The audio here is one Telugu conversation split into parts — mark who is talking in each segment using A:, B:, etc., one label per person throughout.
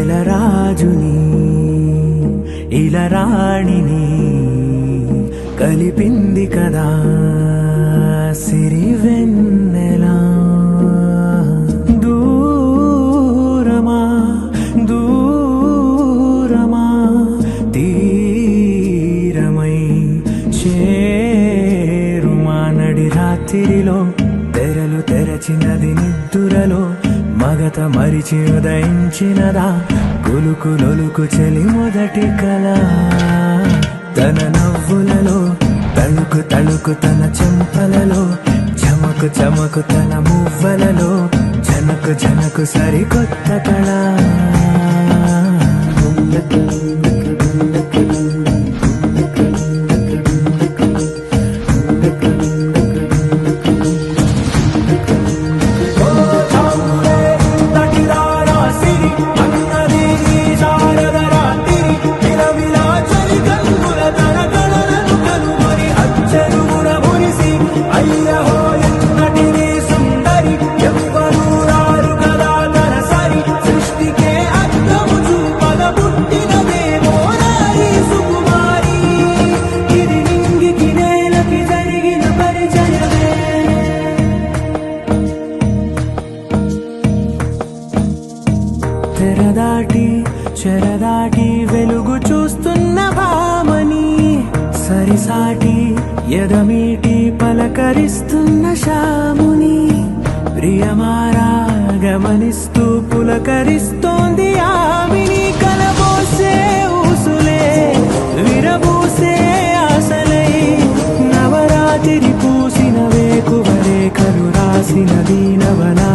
A: నెలరాజుని ఇలరాణిని కలిపింది కదా సిరివెన్నెలా. దూరమా దూరమా తీరమై చేరుమా నడి రాత్రిలో తెరలు తెరచినది నిద్దురలో మగత మరిచి ఉదయించినదా కులుకులొలుకు చెలి మొదటి కళ. తన నవ్వులలో తళుకు తళుకు తన చెంపలలో చమకు చమకు తన మువ్వలలో జనకు జనకు సరికొత్త కళ. తెరదాటి చెరదాటి వెలుగు చూస్తున్న భామని సరిసాటి ఎదమీటి పలకరిస్తున్న శాముని ప్రియమారా గమనిస్తూ పులకరిస్తోంది ఆవిని. కలబోసే ఊసులే విరబూసే ఆశలై నవరాత్రి పూసిన వేకువరే కరు రాసిన దీనవనా.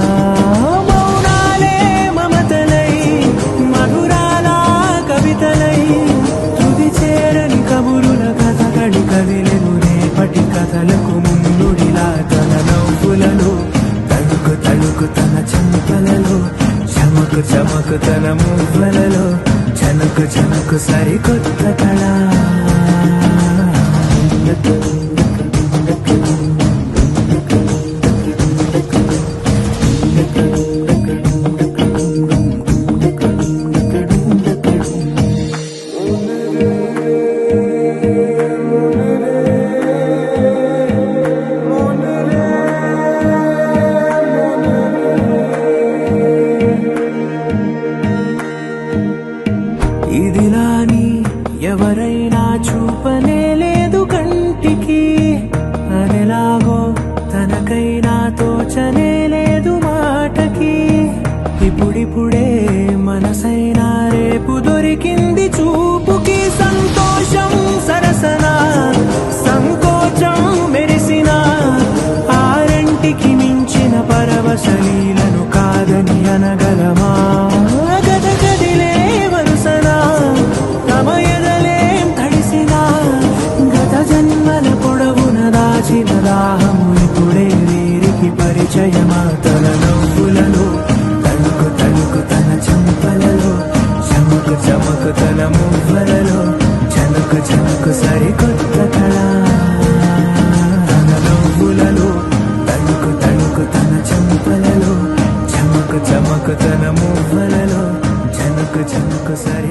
A: తుది చేరని కబురుల కథకడి కదిలెను రేపటి కథలకు ముందుడిలా. తన నవ్వులలో తడుకు తడుకు తన చెంపలలో చమకు చమకు తన మువ్వలలో జనకు జనకు సరికొత్త కళ. ఇదిలాని ఎవరైనా చూపనే లేదు కంటికి అదెలాగో తనకైనా తోచనే లేదు మాటకి. ఇప్పుడిప్పుడే మనసైనా రేపు దొరికింది చూపుకి. సంతోషం సరసన సంకోచం మెరిసిన ఆరంటికి మించిన పరవశలీలను కాదని అనగలమా. గద గదిలే వరుసన తమ ఎదలేం తడిసినా గత జన్మల పొడవున దాచిన దాహము ఇప్పుడే వీరికి పరిచయమా. తన నవ్వులలో తణుకు తణుకు తన చెంపలలో చమకు చమకు తన మువ్వలలో జనకు జనకు సరికొత్త కళ. తన నవ్వులలో తణుకు తణుకు తన చెంపలలో చమకు చమకు తన మువ్వలలో జనకు జనకు సరి